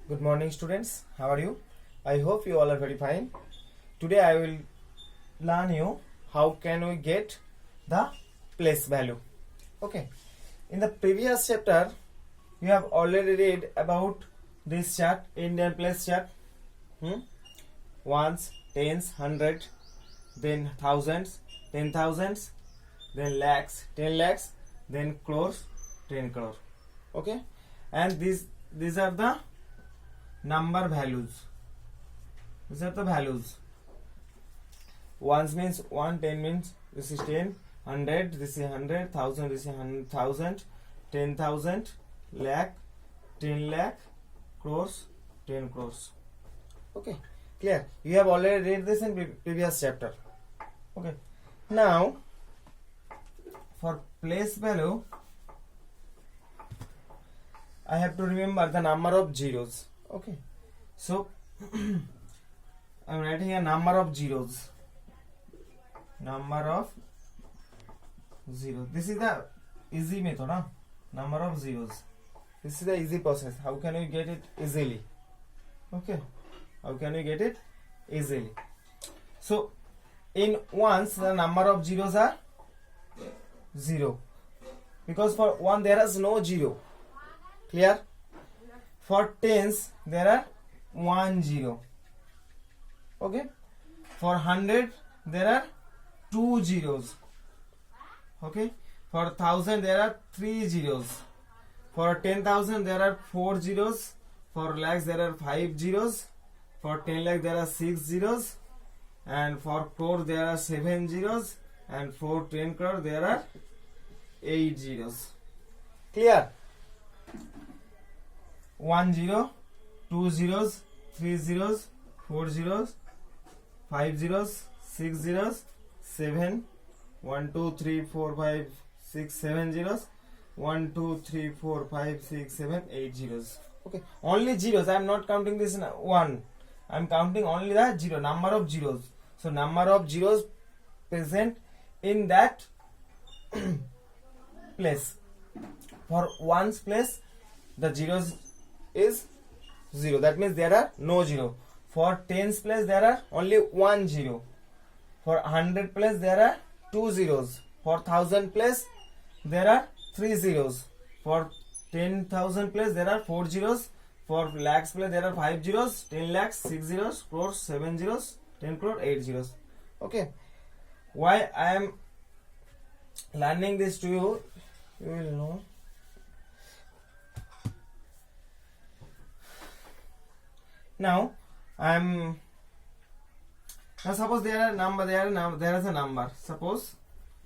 Good morning, students. How are you? I hope you all are very fine. Today I will learn you how can we get the place value. Okay. In the previous chapter, you have already read about this chart, Indian place chart. Ones, tens, hundred, then thousands, 10,000s, then lakhs, 10 lakhs, then crores, 10 crore. Okay. And these are the number values. These are the values. Ones means 1, 10 means this is 10, 100 this is 100, 1000 this is 1,000, 10,000, lakh, 10 lakh, crores, 10 crores. Okay, clear? You have already read this in previous chapter. Okay, now for place value I have to remember the number of zeros. Okay, so I'm writing a number of zeros. Number of zeros. This is the easy method, huh? Number of zeros. This is the easy process. How can we get it easily? Okay, how can we get it easily? So in ones the number of zeros are 0 because for 1 there is no 0. Clear? For tens there are 1 0. Okay, for 100 there are 2 zeros. Okay, for 1000 there are 3 zeros. For 10,000 there are 4 zeros. For lakhs there are 5 zeros. For 10 lakh there are 6 zeros. And for crore there are 7 zeros. And for 10 crore there are 8 zeros. Clear? 1 0, 2 zeros, 3 zeros, 4 zeros, 5 zeros, 6 zeros, 7, 1 2 3 4 5 6 7 zeros, 1 2 3 4 5 6 7 8 zeros. Okay, only zeros. I am not counting this 1. I am counting only the zero, number of zeros. So number of zeros present in that place. For ones place the zeros is 0. That means there are no 0. For tens place there are only 1 0. For 100 place there are 2 zeros. For 1000 place there are 3 zeros. For 10,000 place there are 4 zeros. For lakhs place there are 5 zeros. 10 lakhs 6 zeros. Crores 7 zeros. 10 crore 8 zeros. Okay. Why I am learning this to you, you will know. Now suppose there is a number. Suppose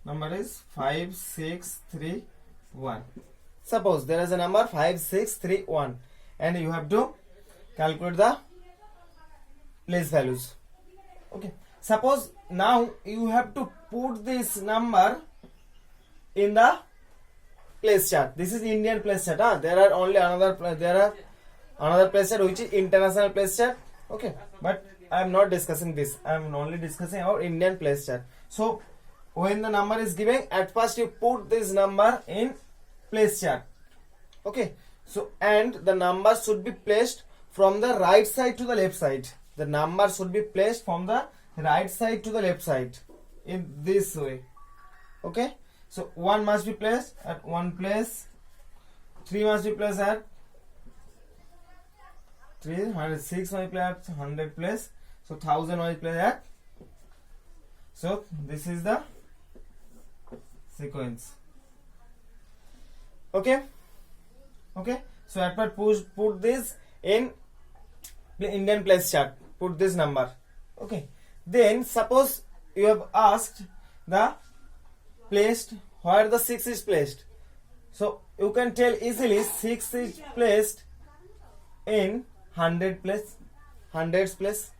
number is 5 6 3 1. Suppose there is a number 5 6 3 1 and you have to calculate the place values. Okay, suppose now you have to put this number in the place chart. This is Indian place chart. There are only another place chart which is international place chart. Okay, but I am not discussing this. I am only discussing our Indian place chart. So when the number is given, at first you put this number in place chart. Okay, so and the number should be placed from the right side to the left side. The number should be placed from the right side to the left side in this way. Okay, so 1 must be placed at one place, 3 must be placed at 300, 6 must be placed at 100 place, so 1000 must be placed at. So this is the sequence. Okay, so at first put this in Indian place chart. Put this number. Okay, then suppose you have asked the placed where the 6 is placed. So you can tell easily 6 is placed in 100 place, hundreds place.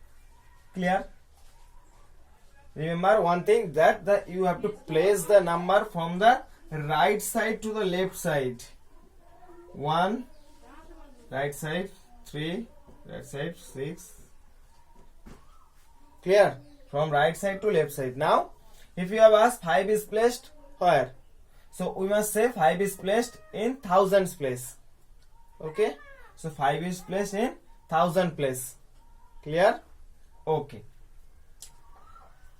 Clear? Remember one thing that you have to place the number from the right side to the left side. 1 right side, 3 right side, 6. Clear? From right side to left side. Now if you have asked 5 is placed where, so we must say 5 is placed in thousands place. Okay, so 5 is placed in thousand place. Clear? Okay.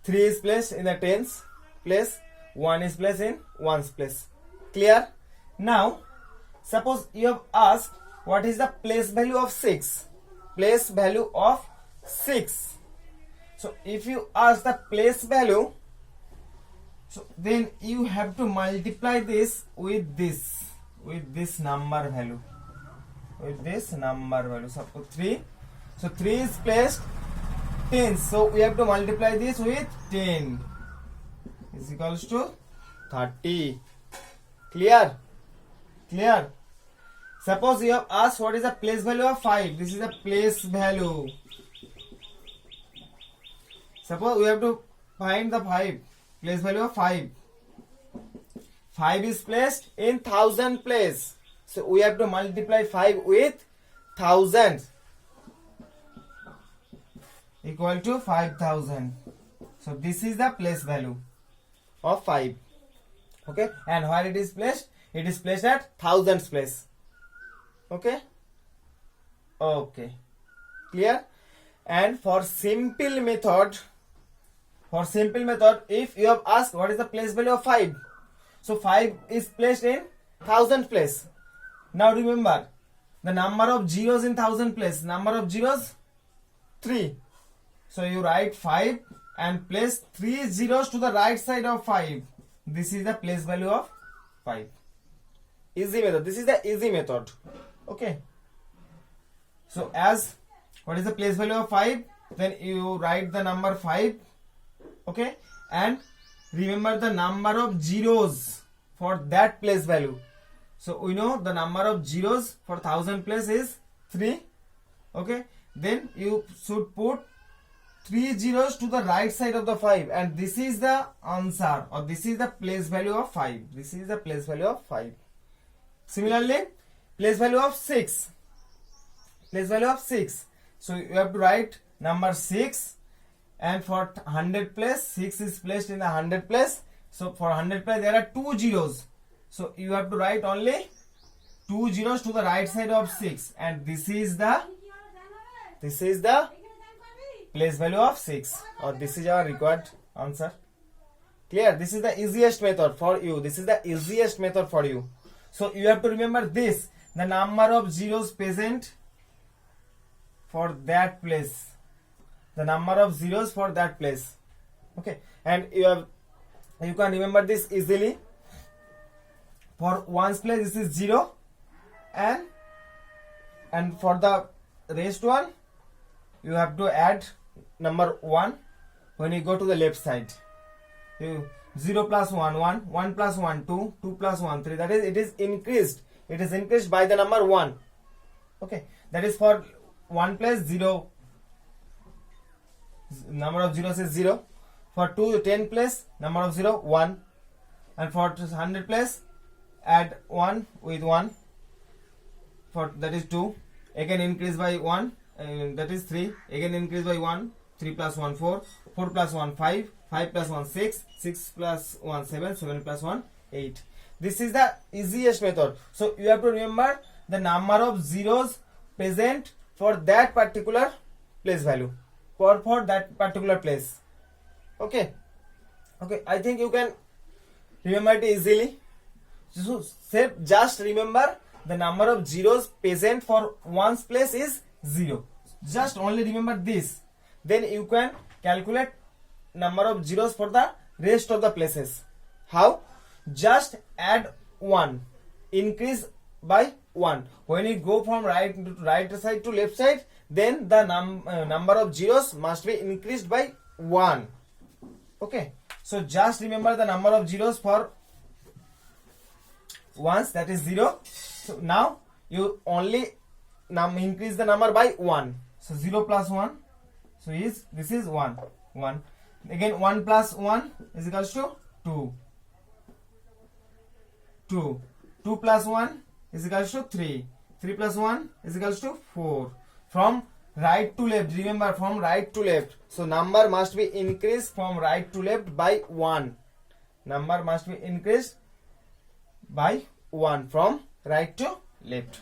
3 is placed in the tens place, 1 is placed in ones place. Clear? Now, suppose you have asked what is the place value of 6. Place value of 6. So, if you ask the place value, so then you have to multiply this with this number value. With this number value. Suppose 3. So, 3 is placed 10. So, we have to multiply this with 10. Is equals to 30. Clear? Clear? Suppose you have asked what is the place value of 5. This is the place value. Suppose we have to find the 5. Place value of 5. 5 is placed in thousand place. So we have to multiply 5 with 1000. Equal to 5000. So this is the place value of 5. Okay. And where it is placed? It is placed at thousands place. Okay. Okay. Clear? And for simple method, if you have asked what is the place value of 5, so 5 is placed in thousand place. Now remember the number of zeros in thousand place. Number of zeros 3. So you write 5 and place 3 zeros to the right side of 5. This is the place value of 5. Easy method. This is the easy method. Okay. So as what is the place value of 5? Then you write the number 5. Okay. And remember the number of zeros for that place value. So we know the number of zeros for thousand place is 3. Okay. Then you should put 3 zeros to the right side of the 5, and this is the answer, or this is the place value of 5. This is the place value of 5. Similarly, place value of 6. Place value of 6. So you have to write number 6, and for 100 place, 6 is placed in the 100 place. So for 100 place there are 2 zeros. So you have to write only 2 zeros to the right side of 6, and this is the place value of 6, or this is our required answer. Clear? This is the easiest method for you. This is the easiest method for you. So you have to remember this, the number of zeros present for that place. The number of zeros for that place. Okay. And you can remember this easily. For ones place this is 0, and for the rest one you have to add number 1 when you go to the left side. 0 plus 1 1, 1 plus 1 2, 2 plus 1 3. That is, it is increased. It is increased by the number 1. Okay, that is for 1 plus 0. Number of zeros is 0. For 10 plus number of 0 1, and for 100 plus add 1 with 1. For that is 2. Again increase by 1. That is 3. Again increase by 1. 3 plus 1 4. 4 plus 1 5. 5 plus 1 6. 6 plus 1 7. 7 plus 1 8. This is the easiest method. So you have to remember the number of zeros present for that particular place value. For that particular place. Okay. Okay. I think you can remember it easily. So just remember the number of zeros present for one's place is 0. Just only remember this. Then you can calculate number of zeros for the rest of the places. How? Just add 1. Increase by 1. When you go from right side to left side, then the number of zeros must be increased by 1. Okay. So just remember the number of zeros for ones, that is 0. So now you only increase the number by 1. So 0 plus 1. So this is 1. 1. Again 1 plus 1 is equals to 2. 2. 2 plus 1 is equals to 3. 3 plus 1 is equals to 4. From right to left, remember from right to left. So number must be increased from right to left by 1. Number must be increased by 1 from right to left.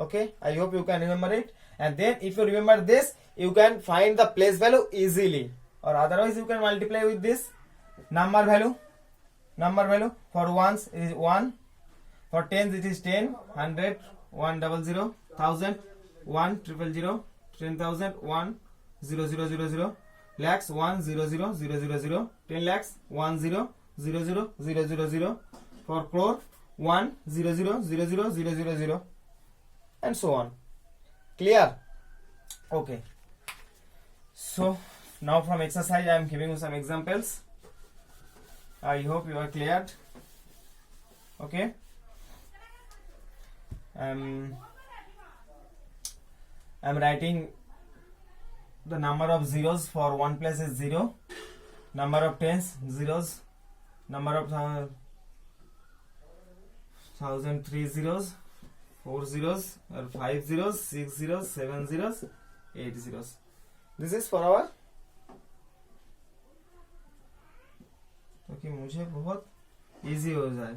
Okay, I hope you can remember it. And then if you remember this, you can find the place value easily, or otherwise you can multiply with this number value. Number value for ones is 1, for tens it is 10, 100, 100, 1000, 1 000, 10,000, 1 0000, lakhs 1 00000, 10 lakhs 1 00000, for crore 1 0000000, and so on. Clear? Okay. So now from exercise I am giving you some examples. I hope you are cleared. Okay. I'm writing the number of zeros. For one place is 0, number of tens zeros, number of thousand 3 zeros, 4 zeros, or 5 zeros, 6 zeros, 7 zeros, 8 zeros. This is for our okay, मुझे बहुत easy हो जाए.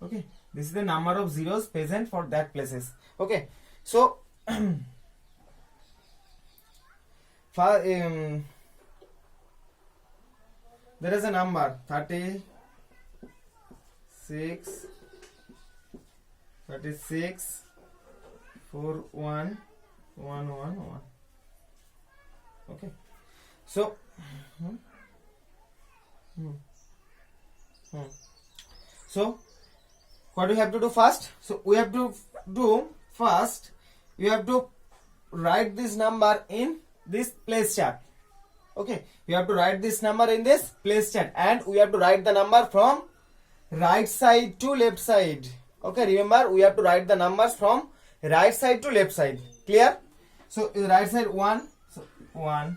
Okay, this is the number of zeros present for that places. Okay, so there is a number 36, 411111. Okay, so so what do we have to do first? So we have to do first, you have to write this number in this place chart. Okay, you have to write this number in this place chart, and we have to write the number from right side to left side. Okay, remember we have to write the numbers from right side to left side. Clear? So right side 1, so 1,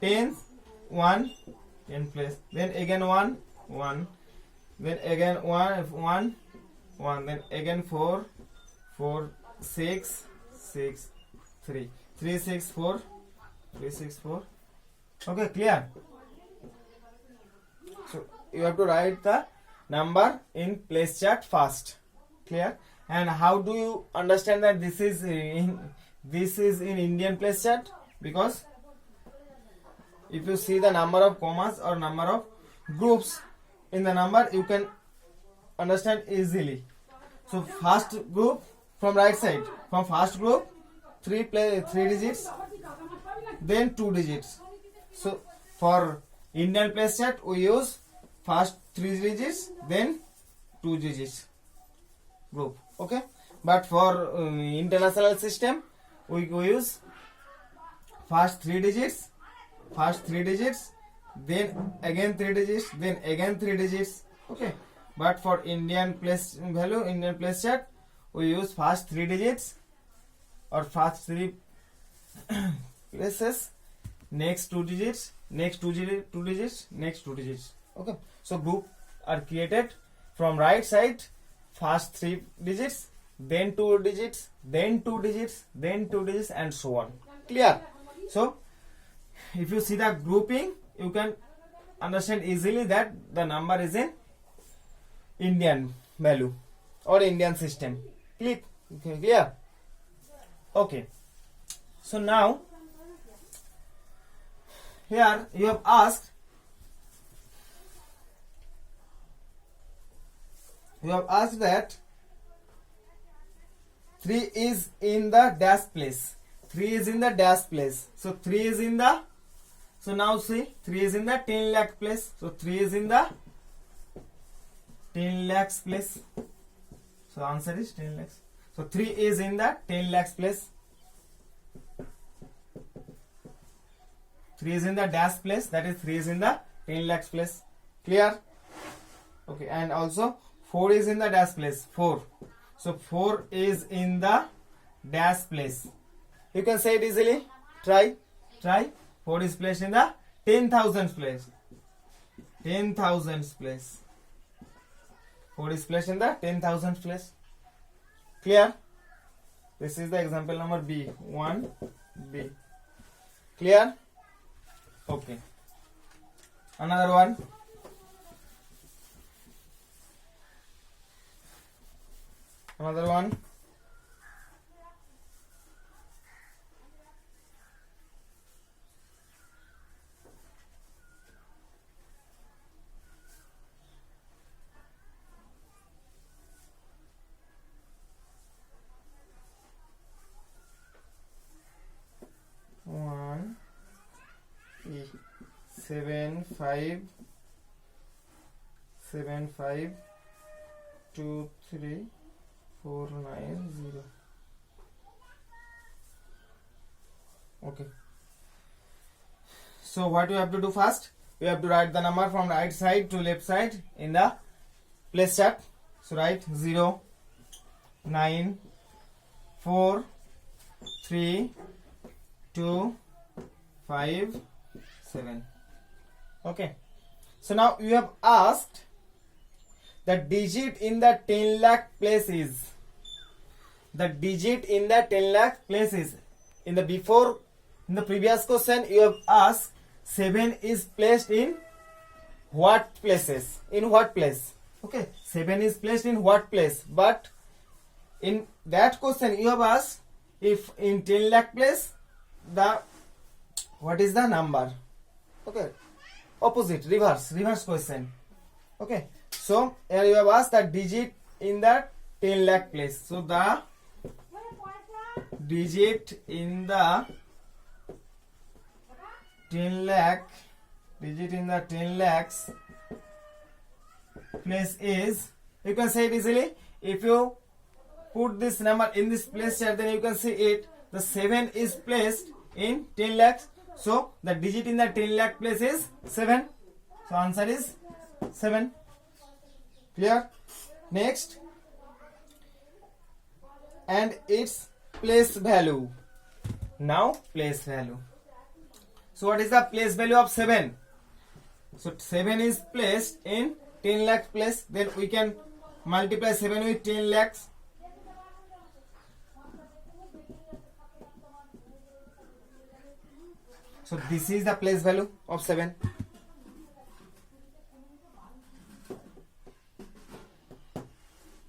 10, 1, 10 place, then again 1, 1, then again 1, 1, then again 4, 4, 6, 6, 3, 3, 6, 4, 3, 6, 4. Okay, clear? So you have to write the number in place chart first. Clear? And how do you understand that this is in Indian place chart? Because if you see the number of commas or number of groups in the number, you can understand easily. So first group from right side, from first group 3 digits, then 2 digits. So for Indian place chart we use first 3 digits, then 2 digits group. Okay, but for international system we use first 3 digits, then again 3 digits, then again 3 digits. Okay, but for Indian place chart we use first 3 digits or first 3 places, next 2 digits, next 2 digits, next 2 digits. Okay, so group are created from right side, first 3 digits, then 2 digits, then 2 digits, then 2 digits, and so on. Clear? So if you see the grouping, you can understand easily that the number is in Indian value or Indian system. Clear? Okay, so now here you have asked that 3 is in the dash place. 3 is in the dash place. So 3 is in the, so now see 3 is in the 10 lakh place. So 3 is in the 10 lakhs place. So answer is 10 lakhs. So 3 is in the 10 lakhs place. 3 is in the dash place, that is 3 is in the 10 lakhs place. Clear? Okay, and also 4 is in the dash place. 4. So 4 is in the dash place. You can say it easily. Try. 4 is placed in the 10,000 place. 10,000 place. 4 is placed in the 10,000 place. Clear? This is the example number B. 1B. Clear? Okay. Another one. 7575349. Okay. So what you have to do first? You have to write the number from right side to left side in the place chart. So write 0, 9, 4, 3, 2, 5, 7. Okay. So now you have asked the digit in the 10 lakh place is. The digit in the 10 lakh place is. In the previous question you have asked 7 is placed in what places? In what place? Okay. 7 is placed in what place? But in that question you have asked if in 10 lakh place what is the number? Okay. Opposite, reverse question. Okay. So here you have asked the digit in the 10 lakh place. So the digit in the 10 lakhs place is, you can say it easily. If you put this number in this place chart, then you can see it. The 7 is placed in 10 lakhs. So the digit in the 10 lakh place is 7. So answer is 7. Clear? Next. And its place value. Now place value. So what is the place value of 7? So 7 is placed in 10 lakh place. Then we can multiply 7 with 10 lakhs. So this is the place value of 7.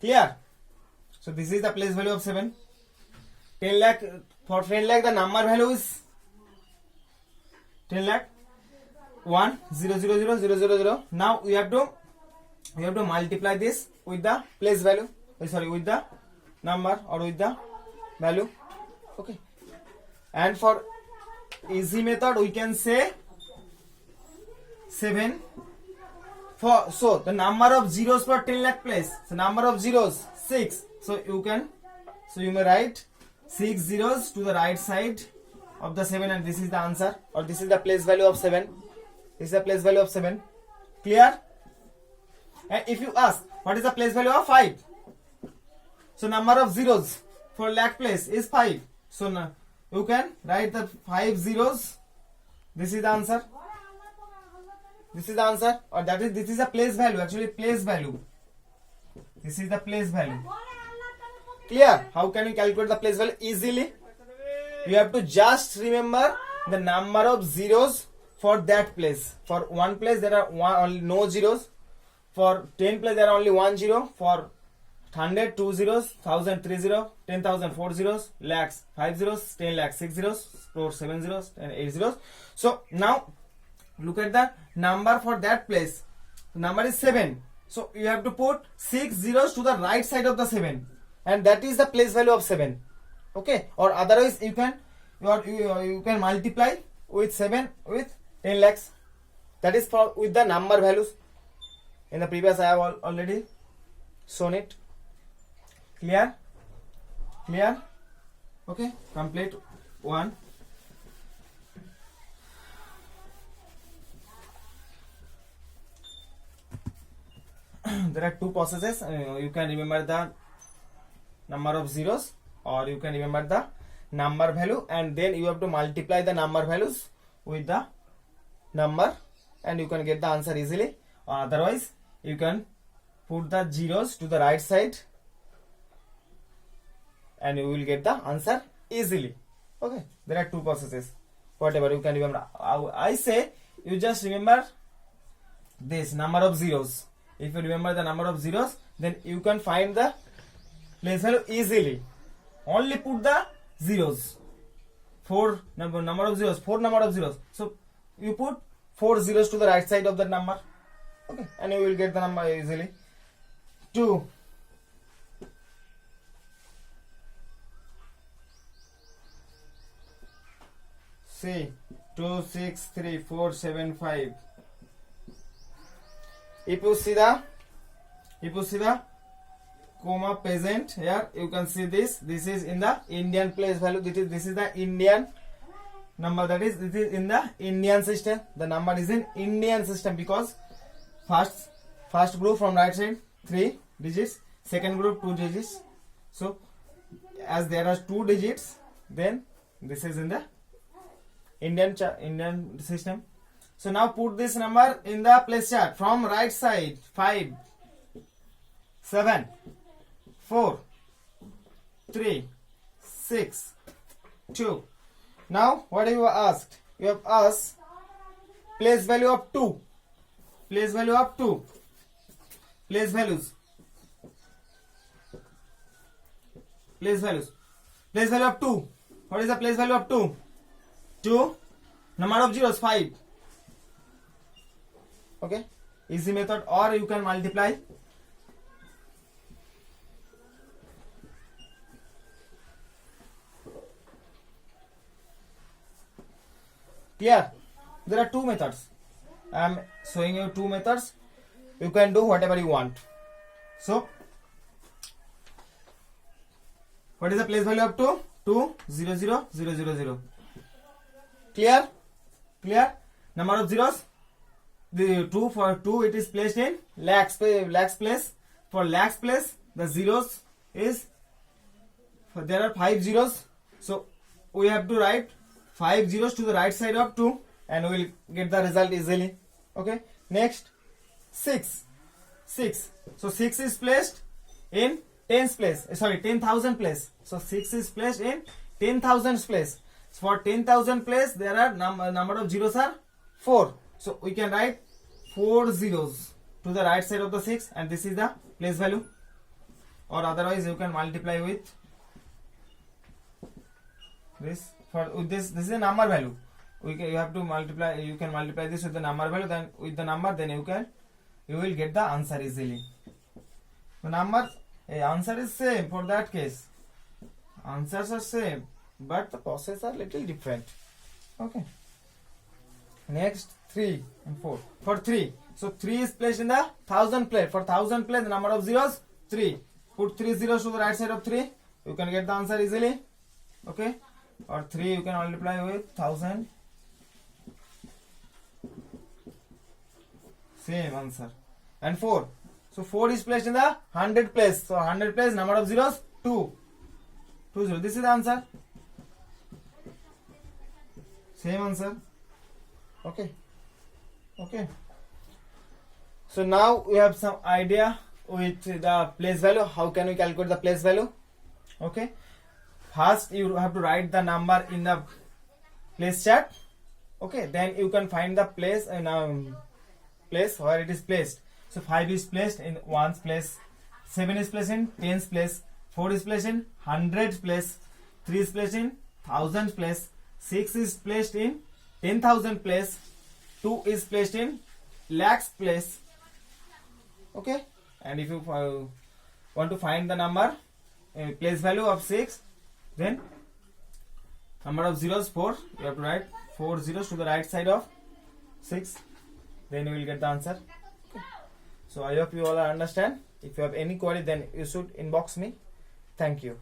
Clear? So this is the place value of 7. 10 lakh, for 10 lakh the number value is 10 lakh 1 0 0 0 0 0 0. Now we have to multiply this with the place value. With the number or with the value. Okay. And for easy method we can say 7 for, so the number of zeros for 10 lakh place, so number of zeros 6, so you may write 6 zeros to the right side of the 7, and this is the answer, or this is the place value of 7. This is the place value of 7. Clear? And if you ask what is the place value of 5, so number of zeros for lakh place is 5, so now you can write the 5 zeros. This is the answer. This is the answer, or that is, this is the place value. Actually, place value. This is the place value. Clear? How can you calculate the place value? Easily. You have to just remember the number of zeros for that place. For one place there are only no zeros. For 10 place there are only 1 zero. For 100 2 zeros, 1000 3 zeros, 10,000 4 zeros, lakhs 5 zeros, 10 lakhs 6 zeros, crore 7 zeros, and 8 zeros. So now look at the number for that place. The number is 7. So you have to put 6 zeros to the right side of the 7, and that is the place value of 7. Okay, or otherwise you can multiply with 7 with 10 lakhs. That is for with the number values. In the previous I have already shown it. Clear? Clear? Okay, complete one. There are two processes. You can remember the number of zeros, or you can remember the number value, and then you have to multiply the number values with the number, and you can get the answer easily. Or otherwise you can put the zeros to the right side and you will get the answer easily. Okay, there are two processes. Whatever you can remember. I say you just remember this number of zeros. If you remember the number of zeros, then you can find the place value easily. Only put the zeros. 4 number of zeros. 4 number of zeros. So you put 4 zeros to the right side of the number. Okay, and you will get the number easily. 2. See, 2 6 3 4 7 5. If you see the comma present here, you can see this is in the Indian place value. This is the Indian number, that is this is in the Indian system. The number is in Indian system because first group from right side 3 digits, second group 2 digits. So as there are 2 digits, then this is in the Indian system. So now put this number in the place chart from right side. 5 7 4 3 6 2. Now what have you asked? You have asked place value of 2. Place value of 2. Place values. Place values. Place value of 2. What is the place value of 2? 2. Number of zeros 5. Okay. Easy method, or you can multiply. Clear? There are 2 methods. I am showing you 2 methods. You can do whatever you want. So, what is the place value of 2? 2 0 0 0 0 0. Clear? Clear? Number of zeros. The 2 for 2 it is placed in lakhs place. For lakhs place, the zeros is, there are 5 zeros. So we have to write 5 zeros to the right side of 2 and we will get the result easily. Okay. Next 6. So 6 is placed in 10's place. 10,000 place. So 6 is placed in 10,000 place. So for 10,000 place, there are number of zeros are 4. So we can write 4 zeros to the right side of the 6, and this is the place value. Or otherwise you can multiply with this. This is a number value. You have to multiply. You can multiply this with the number value. Then with the number, then you will get the answer easily. The number answer is same for that case. Answers are same, but the process are little different. Okay. Next 3 and 4. For 3, so 3 is placed in the 1000 place. For 1000 place, the number of zeros 3. Put 3 zeros to the right side of 3. You can get the answer easily. Okay. Or 3 you can multiply with 1000. Same answer. And 4. So 4 is placed in the 100 place. So 100 place, number of zeros 2. 2 0. This is the answer. Same answer. Okay. Okay. So now we have some idea with the place value. How can we calculate the place value? Okay. First you have to write the number in the place chart. Okay. Then you can find the place in place where it is placed. So 5 is placed in 1's place. 7 is placed in 10's place. 4 is placed in 100's place. 3 is placed in 1000's place. 6 is placed in 10,000 place. 2 is placed in lakhs place. Okay. And if you want to find the number place value of 6, then number of zeros 4. You have to write 4 zeros to the right side of 6. Then you will get the answer. Okay. So I hope you all understand. If you have any query, then you should inbox me. Thank you.